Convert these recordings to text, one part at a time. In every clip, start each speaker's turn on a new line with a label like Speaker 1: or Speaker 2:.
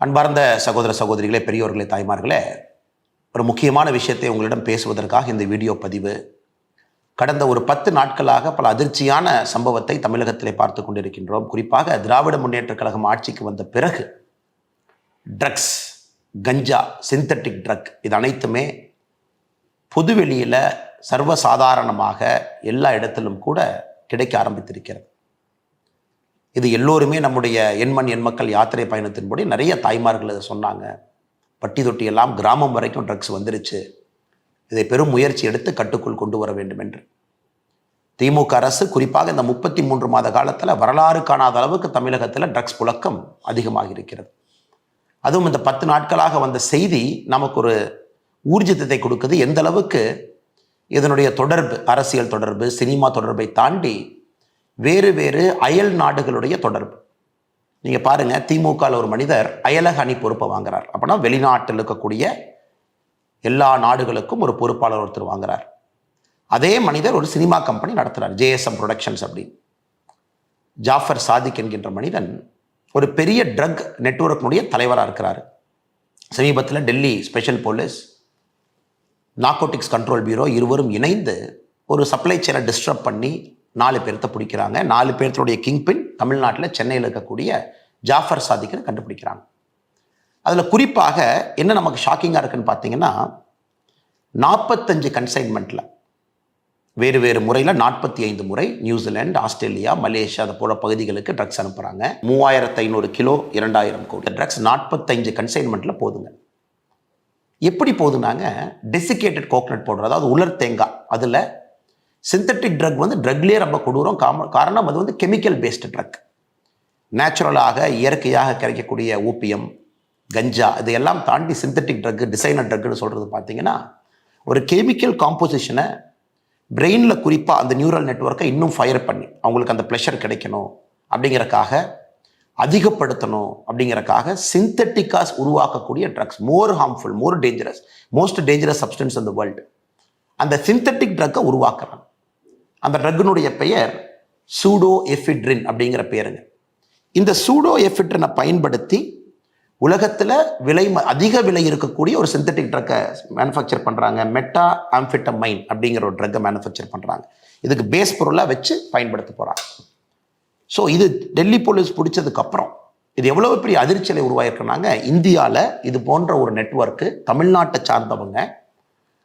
Speaker 1: அன்பார்ந்த சகோதர சகோதரிகளே, பெரியோர்களே, தாய்மார்களே, ஒரு முக்கியமான விஷயத்தை உங்களிடம் பேசுவதற்காக இந்த வீடியோ பதிவு. கடந்த ஒரு 10 நாட்களாக பல அதிர்ச்சியான சம்பவத்தை தமிழகத்திலே பார்த்து கொண்டிருக்கின்றோம். குறிப்பாக திராவிட முன்னேற்றக் கழகம் ஆட்சிக்கு வந்த பிறகு ட்ரக்ஸ், கஞ்சா, சிந்தட்டிக் ட்ரக் இது அனைத்துமே பொதுவெளியில் சர்வசாதாரணமாக எல்லா இடத்திலும் கூட கிடைக்க ஆரம்பித்திருக்கிறது. இது எல்லோருமே நம்முடைய எண்மண் எண்மக்கள் யாத்திரை பயணத்தின்படி நிறைய தாய்மார்கள் அதை சொன்னாங்க. பட்டி தொட்டி எல்லாம் கிராமம் வரைக்கும் ட்ரக்ஸ் வந்துருச்சு, இதை பெரும் முயற்சி எடுத்து கட்டுக்குள் கொண்டு வர வேண்டும் என்று. திமுக அரசு குறிப்பாக இந்த 33 மாத காலத்தில் வரலாறு காணாத அளவுக்கு தமிழகத்தில் ட்ரக்ஸ் புழக்கம் அதிகமாக இருக்கிறது. அதுவும் இந்த 10 நாட்களாக வந்த செய்தி நமக்கு ஒரு ஊர்ஜிதத்தை கொடுக்குது. எந்த அளவுக்கு இதனுடைய தொடர்பு, அரசியல் தொடர்பு, சினிமா தொடர்பை தாண்டி வேறு வேறு அயல் நாடுகளுடைய தொடர்பு. நீங்கள் பாருங்கள், திமுகவில் ஒரு மனிதர் அயலக அணி பொறுப்பை வாங்குறார். அப்படின்னா வெளிநாட்டில் இருக்கக்கூடிய எல்லா நாடுகளுக்கும் ஒரு பொறுப்பாளர் ஒருத்தர் வாங்குறார். அதே மனிதர் ஒரு சினிமா கம்பெனி நடத்துகிறார், JSM ப்ரொடக்ஷன்ஸ் அப்படின்னு. ஜாஃபர் சாதிக் என்கின்ற மனிதன் ஒரு பெரிய ட்ரக் நெட்வொர்க்கினுடைய தலைவராக இருக்கிறார். சமீபத்தில் Delhi special police, narcotics control bureau இருவரும் இணைந்து ஒரு சப்ளை செயினை டிஸ்டர்ப் பண்ணி 4 பேர்த்த பிடிக்கிறாங்க. 4 பேர்த்துடைய கிங்பின் தமிழ்நாட்டில் சென்னையில் இருக்கக்கூடிய ஜாஃபர் சாதிக்கை கண்டுபிடிக்கிறாங்க. அதில் குறிப்பாக என்ன நமக்கு ஷாக்கிங்காக இருக்குன்னு பார்த்தீங்கன்னா, 45 கன்சைன்மெண்ட்டில் வேறு வேறு முறையில் 45 முறை நியூசிலாந்து, ஆஸ்திரேலியா, மலேசியா அது போல பகுதிகளுக்கு ட்ரக்ஸ் அனுப்புகிறாங்க. 3500 கிலோ, 2000 கோடி ட்ரக்ஸ் 45 கன்சைன்மெண்ட்டில் போதுங்க. எப்படி போதுனாங்க, டெசிகேட்டட் கோகனட் பவுடர், அதாவது உலர் தேங்காய், அதில் சிந்தட்டிக் ட்ரக் ட்ரக்லேயே ரொம்ப கொடூரம். காரணம் அது கெமிக்கல் பேஸ்டு ட்ரக். நேச்சுரலாக இயற்கையாக கிடைக்கக்கூடிய ஓபியம், கஞ்சா இதையெல்லாம் தாண்டி சிந்தட்டிக் ட்ரக், டிசைனர் ட்ரக்னு சொல்கிறது பார்த்தீங்கன்னா ஒரு கெமிக்கல் காம்போசிஷனை பிரெயினில் குறிப்பாக அந்த நியூரல் நெட்வொர்க்கை இன்னும் ஃபயர் பண்ணி அவங்களுக்கு அந்த ப்ளஷர் கிடைக்கணும் அப்படிங்கிறக்காக, அதிகப்படுத்தணும் அப்படிங்கிறக்காக சிந்தட்டிக்காக உருவாக்கக்கூடிய drugs more harmful, more dangerous, most dangerous substance in the world. அந்த சிந்தட்டிக் ட்ரக்கை உருவாக்குறாங்க. அந்த ட்ரக்கினுடைய பெயர் சூடோ எஃபிட்ரின் அப்படிங்கிற பேருங்க. இந்த சூடோ எஃபிட்ரினை பயன்படுத்தி உலகத்தில் அதிக விலை இருக்கக்கூடிய ஒரு சிந்தட்டிக் ட்ரக்கை மேனுஃபேக்சர் பண்ணுறாங்க. மெட்டா ஆம்ஃபெட்டமைன் அப்படிங்கிற ஒரு ட்ரக்கை மேனுஃபேக்சர் பண்ணுறாங்க. இதுக்கு பேஸ் பொருளாக வச்சு பயன்படுத்த போகிறாங்க. ஸோ இது டெல்லி போலீஸ் பிடிச்சதுக்கப்புறம் இது எவ்வளோ பெரிய அதிர்ச்சியை உருவாயிருக்கிறாங்க. இந்தியாவில் இது போன்ற ஒரு நெட்வொர்க்கு தமிழ்நாட்டை சார்ந்தவங்க,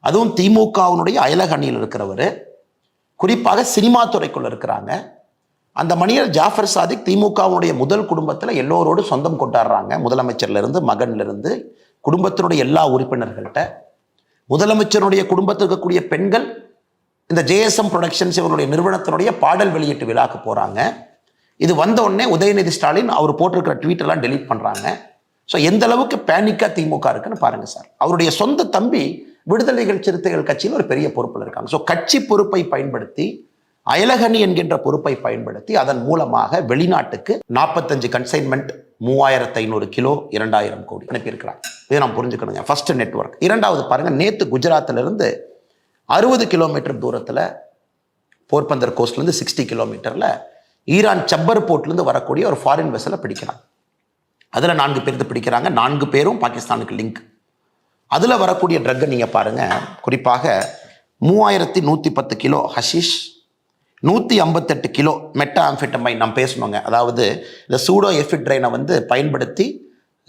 Speaker 1: அதுவும் திமுகவினுடைய அயலக அணியில் இருக்கிறவர், குறிப்பாக சினிமா துறைக்குள்ள இருக்கிறாங்க. அந்த மனிதர் ஜாஃபர் சாதிக் திமுகவுடைய முதல் குடும்பத்தில் எல்லோரோடு சொந்தம் கொண்டாடுறாங்க. முதலமைச்சர்லேருந்து, மகன்லேருந்து, குடும்பத்தினுடைய எல்லா உறுப்பினர்கள்ட்ட. முதலமைச்சருடைய குடும்பத்தில் இருக்கக்கூடிய பெண்கள் இந்த JSM ப்ரொடக்ஷன்ஸ் இவருடைய நிறுவனத்தினுடைய பாடல் வெளியீட்டு விழாக்கு போகிறாங்க. இது வந்த உடனே உதயநிதி ஸ்டாலின் அவர் போட்டிருக்கிற ட்வீட்டெல்லாம் டெலீட் பண்ணுறாங்க. ஸோ எந்த அளவுக்கு பேனிக்காக திமுக இருக்குன்னு பாருங்கள் சார். அவருடைய சொந்த தம்பி விடுதலைகள் சிறுத்தைகள் கட்சியில் ஒரு பெரிய பொறுப்பில் இருக்காங்க. ஸோ கட்சி பொறுப்பை பயன்படுத்தி, அயலகணி என்கின்ற பொறுப்பை பயன்படுத்தி அதன் மூலமாக வெளிநாட்டுக்கு 45 கன்சைன்மெண்ட், 3500 கிலோ, 2000 கோடி அனுப்பியிருக்கிறாங்க. இதை நாம் புரிஞ்சுக்கணுங்க. First network. இரண்டாவது பாருங்க, நேற்று குஜராத்திலிருந்து 60 கிலோமீட்டர் தூரத்தில், போர்பந்தர் கோஸ்ட்லேருந்து 60 கிலோமீட்டரில் ஈரான் சப்பர் போர்ட்லேருந்து வரக்கூடிய ஒரு ஃபாரின் வெசலை பிடிக்கிறாங்க. அதில் 4 பேர்த்து பிடிக்கிறாங்க. 4 பேரும் பாகிஸ்தானுக்கு லிங்க். அதில் வரக்கூடிய ட்ரக்கை நீங்கள் பாருங்கள். குறிப்பாக 3110 kilo hashish, 158 kilo meta amphetamine. நாம் பேசணுங்க. அதாவது இந்த சூடோ எஃபிட்ரைனை பயன்படுத்தி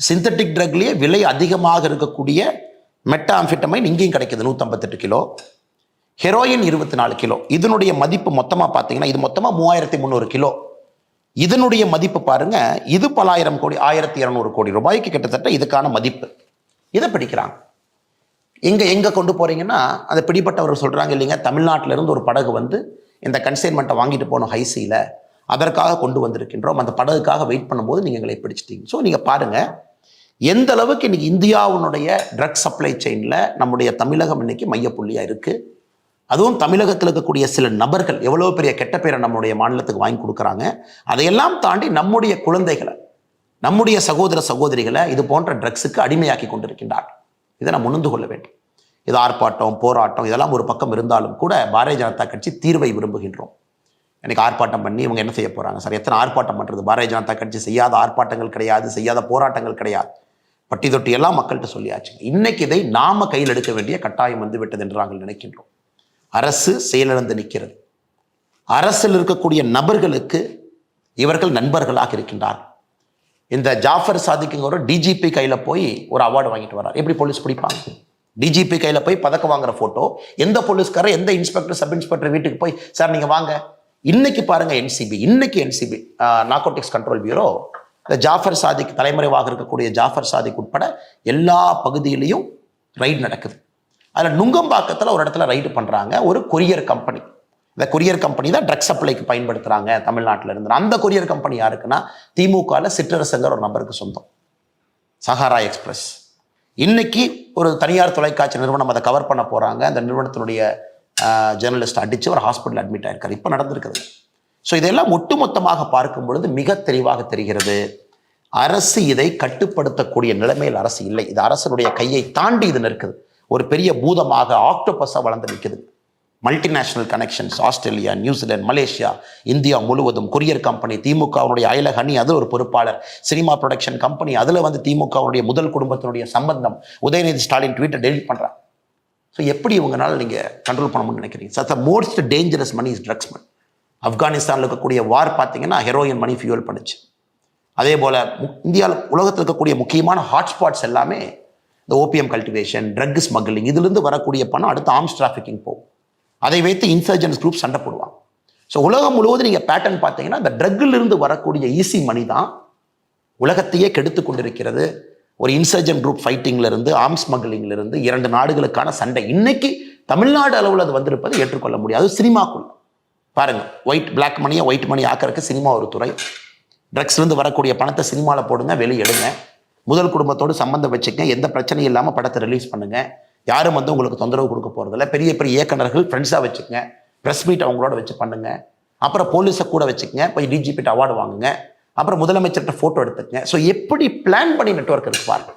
Speaker 1: சிந்தட்டிக் ட்ரக்லேயே விலை அதிகமாக இருக்கக்கூடிய மெட்டா ஆம்ஃபெட்டமைன் இங்கேயும் கிடைக்கிது. 158 கிலோ. Heroin 24 kilo. இதனுடைய மதிப்பு மொத்தமாக பார்த்தீங்கன்னா, இது மொத்தமாக 3300 கிலோ. இதனுடைய மதிப்பு பாருங்க, இது பல ஆயிரம் கோடி, 1200 கோடி ரூபாய்க்கு கிட்டத்தட்ட இதுக்கான மதிப்பு. இதை பிடிக்கிறாங்க. எங்கே கொண்டு போகிறீங்கன்னா, அதை பிடிப்பட்டவர் சொல்கிறாங்க இல்லைங்க, தமிழ்நாட்டிலேருந்து ஒரு படகு இந்த கன்சைன்மெண்ட்டை வாங்கிட்டு போனோம் ஹைசியில், அதற்காக கொண்டு வந்திருக்கின்றோம், அந்த படகுக்காக வெயிட் பண்ணும்போது நீங்கள் எங்களை பிடிச்சிட்டீங்க. ஸோ நீங்கள் பாருங்கள் எந்த அளவுக்கு இன்றைக்கி இந்தியாவுடைய ட்ரக் சப்ளை செயினில் நம்முடைய தமிழகம் இன்றைக்கி மையப்புள்ளியாக இருக்குது. அதுவும் தமிழகத்தில் இருக்கக்கூடிய சில நபர்கள் எவ்வளோ பெரிய கெட்ட பேரை நம்முடைய மாநிலத்துக்கு வாங்கி கொடுக்குறாங்க. அதையெல்லாம் தாண்டி நம்முடைய குழந்தைகளை, நம்முடைய சகோதர சகோதரிகளை இது போன்ற ட்ரக்ஸுக்கு அடிமையாக்கி கொண்டிருக்கின்றார். இதை நாம் உணர்ந்து கொள்ள வேண்டும். இது ஆர்ப்பாட்டம், போராட்டம் இதெல்லாம் ஒரு பக்கம் இருந்தாலும் கூட பாரதிய ஜனதா கட்சி தீர்வை விரும்புகின்றோம். எனக்கு ஆர்ப்பாட்டம் பண்ணி இவங்க என்ன செய்ய போகிறாங்க சார்? எத்தனை ஆர்ப்பாட்டம் பண்ணுறது? பாரதிய ஜனதா கட்சி செய்யாத ஆர்ப்பாட்டங்கள் கிடையாது, செய்யாத போராட்டங்கள் கிடையாது. பட்டி தொட்டி எல்லாம் மக்கள்கிட்ட சொல்லியாச்சு. இன்னைக்கு இதை நாம கையில் எடுக்க வேண்டிய கட்டாயம் வந்து விட்டது என்று நாங்கள் நினைக்கின்றோம். அரசு செயலிழந்து நிற்கிறது. அரசில் இருக்கக்கூடிய நபர்களுக்கு இவர்கள் நண்பர்களாக இருக்கின்றார்கள். இந்த ஜாஃபர் சாதிக்குங்க ஒரு டிஜிபி கையில போய் ஒரு அவார்டு வாங்கிட்டு வர்றார். எப்படி போலீஸ் பிடிப்பாங்க? டிஜிபி கையில போய் பதக்கம் வாங்குற போட்டோ எந்த போலீஸ்காரர் எந்த இன்ஸ்பெக்டர் சப் இன்ஸ்பெக்டர் வீட்டுக்கு போய் சார் நீங்க வாங்க. இன்னைக்கு பாருங்க என்சிபி நார்கோட்டிக்ஸ் கண்ட்ரோல் பியூரோ இந்த ஜாஃபர் சாதிக் தலைமறைவாக இருக்கக்கூடிய ஜாஃபர் சாதிக் உட்பட எல்லா பகுதியிலையும் ரைடு நடக்குது. அதில் நுங்கம்பாக்கத்தில் ஒரு இடத்துல ரைடு பண்ணுறாங்க. ஒரு கொரியர் கம்பெனி, இந்த கொரியர் கம்பெனி தான் ட்ரக் சப்ளைக்கு பயன்படுத்துகிறாங்க தமிழ்நாட்டில் இருந்து. அந்த கொரியர் கம்பெனி யாருக்குன்னா திமுகவில் சிற்றரசங்கர் ஒரு நபருக்கு சொந்தம், சஹாரா எக்ஸ்பிரஸ். இன்னைக்கு ஒரு தனியார் தொலைக்காட்சி நிறுவனம் அதை கவர் பண்ண போகிறாங்க. அந்த நிறுவனத்தினுடைய ஜேர்னலிஸ்ட் அடித்து ஒரு ஹாஸ்பிட்டல் அட்மிட் ஆயிருக்காரு. இப்போ நடந்திருக்குது. ஸோ இதெல்லாம் ஒட்டுமொத்தமாக பார்க்கும் பொழுது மிக தெளிவாக தெரிகிறது, அரசு இதை கட்டுப்படுத்தக்கூடிய நிலைமையில் அரசு இல்லை. இது அரசனுடைய கையை தாண்டி இது நிற்குது. ஒரு பெரிய பூதமாக ஆக்டோபஸாக வளர்ந்து நிற்குது. Multinational connections, Australia, New Zealand, Malaysia, India முழுவதும் கொரியர் கம்பெனி, திமுகவுடைய அயலக அணி, அது ஒரு பொறுப்பாளர், சினிமா ப்ரொடக்ஷன் கம்பெனி, அதில் வந்து திமுகவுடைய முதல் குடும்பத்தினுடைய சம்பந்தம். உதயநிதி ஸ்டாலின் ட்வீட்டை டெலிட் பண்ணுறாங்க. ஸோ எப்படி இவங்களால நீங்கள் கண்ட்ரோல் பண்ண முடியும்னு நினைக்கிறீங்க? சத்த most dangerous money is drugs money. ஆப்கானிஸ்தானில் இருக்கக்கூடிய வார் பார்த்தீங்கன்னா ஹெரோயின் மணி ஃபியூல் பண்ணுச்சு. அதே போல் இந்தியாவில் உலகத்தில் இருக்கக்கூடிய முக்கியமான ஹாட்ஸ்பாட்ஸ் எல்லாமே இந்த ஓபிஎம் கல்டிவேஷன், ட்ரக் ஸ்மக்லிங், இதுலேருந்து வரக்கூடிய பணம் அடுத்து ஆர்ம்ஸ் டிராஃபிக்கிங் போகும். அதை வைத்து இன்சர்ஜென்ஸ் குரூப் சண்டை போடுவாங்க. ஸோ உலகம் முழுவதும் நீங்கள் பேட்டர்ன் பார்த்தீங்கன்னா இந்த ட்ரக்கிலிருந்து வரக்கூடிய ஈஸி மணி தான் உலகத்தையே கெடுத்து கொண்டிருக்கிறது. ஒரு இன்சர்ஜென்ட் குரூப் ஃபைட்டிங்லேருந்து ஆர்ம்ஸ் ஸ்மக்லிங்லேருந்து 2 நாடுகளுக்கான சண்டை இன்னைக்கு தமிழ்நாடு அளவில் அது வந்திருப்பதை ஏற்றுக்கொள்ள முடியாது. சினிமாக்குள்ள பாருங்க, பிளாக் மணியை ஒயிட் மணி ஆக்கிறதுக்கு சினிமா ஒரு துறை. ட்ரக்ஸ்லேருந்து வரக்கூடிய பணத்தை சினிமாவில் போடுங்க, வெளியே எடுங்க, முதல் குடும்பத்தோடு சம்பந்தம் வச்சுக்கங்க, எந்த பிரச்சனையும் இல்லாமல் படத்தை ரிலீஸ் பண்ணுங்க, யாரும் வந்து உங்களுக்கு தொந்தரவு கொடுக்க போகிறதில்ல. பெரிய பெரிய இயக்குநர்கள் ஃப்ரெண்ட்ஸாக வச்சுக்கங்க, ப்ரெஸ் மீட் அவங்களோட வச்சு பண்ணுங்க, அப்புறம் போலீஸை கூட வச்சுக்கங்க, போய் டிஜிபிட்ட அவார்டு வாங்குங்க, அப்புறம் முதலமைச்சர்கிட்ட ஃபோட்டோ எடுத்துக்கங்க. ஸோ எப்படி பிளான் பண்ணி நெட்வொர்க் இருக்கு பாருங்க.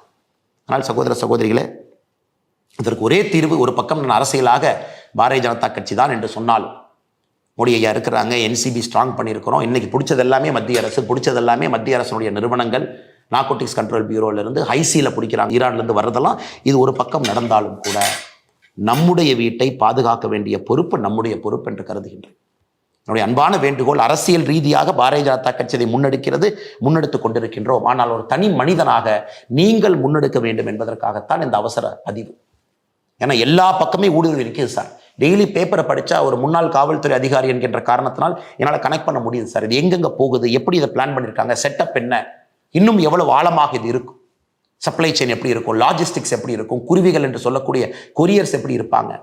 Speaker 1: ஆனால் சகோதர சகோதரிகளே, இதற்கு ஒரே தீர்வு, ஒரு பக்கம் நான் அரசியலாக பாரதிய ஜனதா கட்சி தான் என்று சொன்னாலும் மோடி ஐயா இருக்கிறாங்க, என்சிபி ஸ்ட்ராங் பண்ணியிருக்கிறோம். இன்னைக்கு பிடிச்சது எல்லாமே மத்திய அரசு, பிடிச்சது எல்லாமே மத்திய அரசுடைய நிறுவனங்கள், நார்கோட்டிக்ஸ் கண்ட்ரோல் பியூரோலேருந்து ஹைசியில் பிடிக்கிறாங்க, ஈரான்லேருந்து வர்றதெல்லாம். இது ஒரு பக்கம் நடந்தாலும் கூட நம்முடைய வீட்டை பாதுகாக்க வேண்டிய பொறுப்பு நம்முடைய பொறுப்பு என்று கருதுகின்றேன். என்னுடைய அன்பான வேண்டுகோள், அரசியல் ரீதியாக பாரதிய ஜனதா கட்சி இதை முன்னெடுத்து கொண்டிருக்கின்றோம். ஆனால் ஒரு தனி மனிதனாக நீங்கள் முன்னெடுக்க வேண்டும் என்பதற்காகத்தான் இந்த அவசர பதிவு. ஏன்னா எல்லா பக்கமே ஊடுருவி இருக்குது சார். டெய்லி பேப்பரை படித்தா ஒரு முன்னாள் காவல்துறை அதிகாரி என்கின்ற காரணத்தினால் என்னால் கனெக்ட் பண்ண முடியுது சார். இது எங்கெங்கே போகுது, எப்படி இதை பிளான் பண்ணியிருக்காங்க, செட்டப் என்ன, இன்னும் எவ்வளவு ஆழமாக இது இருக்கும், சப்ளை செயின் எப்படி இருக்கும், லாஜிஸ்டிக்ஸ் எப்படி இருக்கும், குருவிகள் என்று சொல்லக்கூடிய கொரியர்ஸ் எப்படி இருப்பாங்க,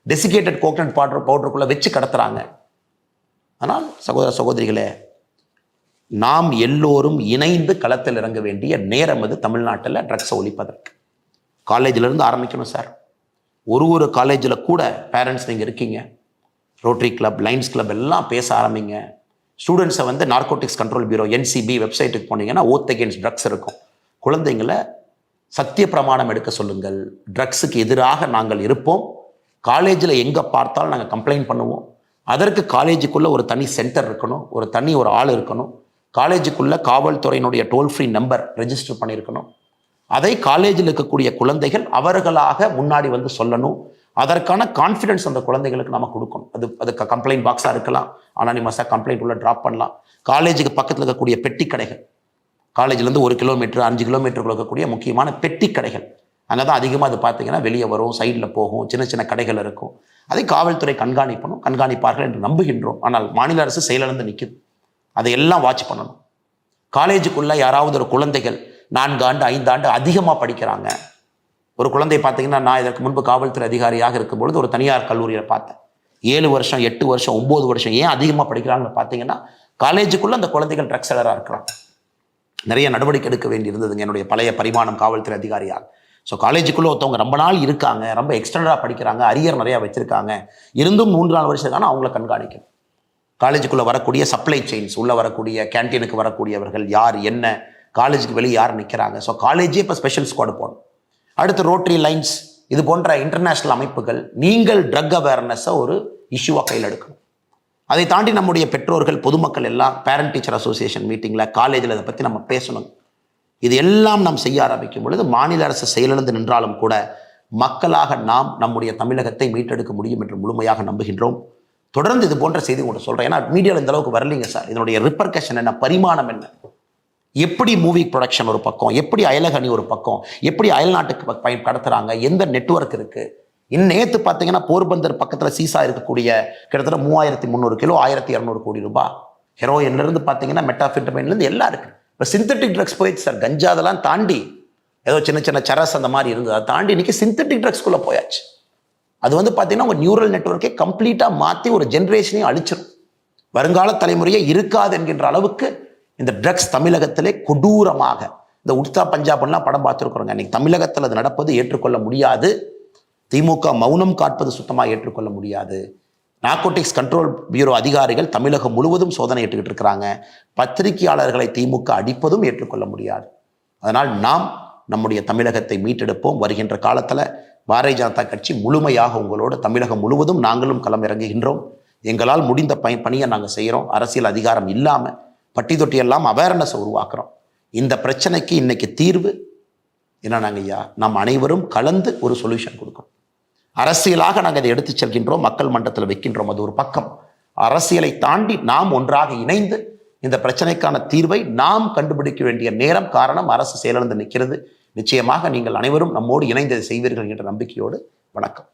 Speaker 1: டெசிகேட்டட் கோகனட் பவுடருக்குள்ளே வச்சு கடத்துறாங்க. ஆனால் சகோதர சகோதரிகளே, நாம் எல்லோரும் இணைந்து களத்தில் இறங்க வேண்டிய நேரம் அது தமிழ்நாட்டில் ட்ரக்ஸை ஒழிப்பதற்கு. காலேஜிலேருந்து ஆரம்பிக்கணும் சார். ஒரு காலேஜில் கூட பேரண்ட்ஸ் நீங்கள் இருக்கீங்க, ரோட்டரி கிளப், லைன்ஸ் கிளப் எல்லாம் பேச ஆரம்பிங்க. ஸ்டூடெண்ட்ஸை வந்து நார்கோட்டிக்ஸ் கண்ட்ரோல் பியூரோ என்சிபி வெப்சைட்டுக்கு போனீங்கன்னா ஓத் அகேன்ஸ்ட் ட்ரக்ஸ் இருக்கும். குழந்தைங்களை சத்திய பிரமாணம் எடுக்க சொல்லுங்கள். ட்ரக்ஸுக்கு எதிராக நாங்கள் இருப்போம். காலேஜில் எங்கே பார்த்தாலும் நாங்கள் கம்ப்ளைண்ட் பண்ணுவோம். அதற்கு காலேஜுக்குள்ளே ஒரு தனி சென்டர் இருக்கணும், ஒரு ஆள் இருக்கணும். காலேஜுக்குள்ளே காவல்துறையினுடைய டோல் ஃப்ரீ நம்பர் ரெஜிஸ்டர் பண்ணியிருக்கணும். அதை காலேஜில் இருக்கக்கூடிய குழந்தைகள் அவர்களாக முன்னாடி வந்து சொல்லணும். அதற்கான கான்ஃபிடன்ஸ் அந்த குழந்தைகளுக்கு நம்ம கொடுக்கணும். அது கம்ப்ளைண்ட் பாக்ஸாக இருக்கலாம், அனானிமஸாக கம்ப்ளைண்ட் உள்ள ட்ராப் பண்ணலாம். காலேஜுக்கு பக்கத்தில் இருக்கக்கூடிய பெட்டி கடைகள், காலேஜ்லேருந்து 1 கிலோமீட்டர் 5 கிலோமீட்டருக்குள்ள இருக்கக்கூடிய முக்கியமான பெட்டி கடைகள், அங்கே தான் அதிகமாக அது பார்த்தீங்கன்னா வெளியே வரும், சைடில் போகும், சின்ன சின்ன கடைகள் இருக்கும். அதை காவல்துறை கண்காணிப்பார்கள் என்று நம்புகின்றோம். ஆனால் மாநில அரசு செயலிழந்து நிற்குது. அதையெல்லாம் வாட்ச் பண்ணணும். காலேஜுக்குள்ளே யாராவது ஒரு குழந்தைகள் 4 ஆண்டு 5 ஆண்டு அதிகமாக படிக்கிறாங்க. ஒரு குழந்தை பார்த்தீங்கன்னா, நான் இதற்கு முன்பு காவல்துறை அதிகாரியாக இருக்கும்பொழுது ஒரு தனியார் கல்லூரியில் பார்த்தேன். 7 வருஷம் 8 வருஷம் 9 வருஷம் ஏன் அதிகமாக படிக்கிறாங்கன்னு பார்த்தீங்கன்னா, காலேஜுக்குள்ளே அந்த குழந்தைகள் ட்ரக்ஸ் செல்லராக இருக்கிறாங்க. நிறைய நடவடிக்கை எடுக்க வேண்டியிருந்ததுங்க என்னுடைய பழைய பரிமாணம் காவல்துறை அதிகாரியாக. ஸோ காலேஜுக்குள்ளே ஒருத்தவங்க ரொம்ப நாள் இருக்காங்க, ரொம்ப எக்ஸ்டெண்டடாக படிக்கிறாங்க, அரியர் நிறையா வச்சுருக்காங்க, இருந்தும் 3-4 வருஷத்துக்கான அவங்கள கண்காணிக்கணும். காலேஜுக்குள்ளே வரக்கூடிய சப்ளை செயின்ஸ், உள்ளே வரக்கூடிய கேன்டீனுக்கு வரக்கூடியவர்கள் யார், என்ன, காலேஜுக்கு வெளியே யார் நிற்கிறாங்க. ஸோ காலேஜே இப்போ ஸ்பெஷல் ஸ்குவாட் போகணும். அடுத்து ரோட்டரி, லைன்ஸ், இது போன்ற இன்டர்நேஷ்னல் அமைப்புகள் நீங்கள் ட்ரக் அவேர்னஸை ஒரு இஷ்யூவாக கையில் எடுக்கணும். அதை தாண்டி நம்முடைய பெற்றோர்கள், பொதுமக்கள் எல்லாம் பேரண்ட் டீச்சர் அசோசியேஷன் மீட்டிங்கில், காலேஜில் இதை பற்றி நம்ம பேசணும். இது எல்லாம் நாம் செய்ய ஆரம்பிக்கும் பொழுது மாநில அரசு செயலிழந்து நின்றாலும் கூட மக்களாக நாம் நம்முடைய தமிழகத்தை மீட்டெடுக்க முடியும் என்று முழுமையாக நம்புகின்றோம். தொடர்ந்து இது போன்ற செய்தி உங்களுக்கு சொல்றேன். ஏன்னா மீடியாவில் இந்த அளவுக்கு வரலைங்க சார். இதனுடைய ரிப்பர்கஷன் என்ன, பரிமாணம் என்ன, எப்படி மூவி ப்ரொடக்ஷன் ஒரு பக்கம், எப்படி அயலகணி ஒரு பக்கம், எப்படி அயல்நாட்டுக்கு கடத்துறாங்க, எந்த நெட்வொர்க் இருக்கு. நேற்று பார்த்தீங்கன்னா போர்பந்தர் பக்கத்தில் சீசா இருக்கக்கூடிய கிட்டத்தட்ட 3300 கிலோ 1200 கோடி ரூபாய் ஹெரோயின்லேருந்து பார்த்தீங்கன்னா மெட்டாஃபெட்டமைன்லேருந்து எல்லாம் இருக்கு. இப்போ சிந்தட்டிக் ட்ரக்ஸ் போயிடுச்சு சார். கஞ்சா அதெல்லாம் தாண்டி ஏதோ சின்ன சின்ன சரஸ் அந்த மாதிரி இருந்தது, அதை தாண்டி இன்னைக்கு சிந்தட்டிக் ட்ரக்ஸ்குள்ளே போயாச்சு. அது பார்த்தீங்கன்னா உங்கள் நியூரல் நெட்வொர்க்கை கம்ப்ளீட்டாக மாற்றி ஒரு ஜென்ரேஷனையும் அழிச்சிடும். வருங்கால தலைமுறையே இருக்காது என்கின்ற அளவுக்கு இந்த ட்ரக்ஸ் தமிழகத்திலே கொடூரமாக, இந்த உடுத்தா பஞ்சாப்லாம் படம் பார்த்துருக்குறோங்க. இன்னைக்கு தமிழகத்தில் அது நடப்பது ஏற்றுக்கொள்ள முடியாது. திமுக மௌனம் காட்பது சுத்தமாக ஏற்றுக்கொள்ள முடியாது. நார்கோட்டிக்ஸ் கண்ட்ரோல் பியூரோ அதிகாரிகள் தமிழகம் முழுவதும் சோதனை ஏற்றுக்கிட்டு இருக்கிறாங்க. பத்திரிகையாளர்களை திமுக அடிப்பதும் ஏற்றுக்கொள்ள முடியாது. அதனால் நாம் நம்முடைய தமிழகத்தை மீட்டெடுப்போம். வருகின்ற காலத்தில் பாரதிய ஜனதா கட்சி முழுமையாக உங்களோடு தமிழகம் முழுவதும் நாங்களும் களம் இறங்குகின்றோம். எங்களால் முடிந்த பணியை நாங்கள் செய்கிறோம். அரசியல் அதிகாரம் இல்லாமல் பட்டி தொட்டி எல்லாம் அவேர்னஸை உருவாக்குறோம். இந்த பிரச்சனைக்கு இன்னைக்கு தீர்வு என்னன்னாங்க ஐயா, நாம் அனைவரும் கலந்து ஒரு சொல்யூஷன் கொடுக்கணும். அரசியலாக நாங்கள் அதை எடுத்து செல்கின்றோம், மக்கள் மன்றத்தில் வைக்கின்றோம். அது ஒரு பக்கம். அரசியலை தாண்டி நாம் ஒன்றாக இணைந்து இந்த பிரச்சனைக்கான தீர்வை நாம் கண்டுபிடிக்க வேண்டிய நேரம். காரணம், அரசு செயலிழந்து நிற்கிறது. நிச்சயமாக நீங்கள் அனைவரும் நம்மோடு இணைந்து செய்வீர்கள் என்ற நம்பிக்கையோடு வணக்கம்.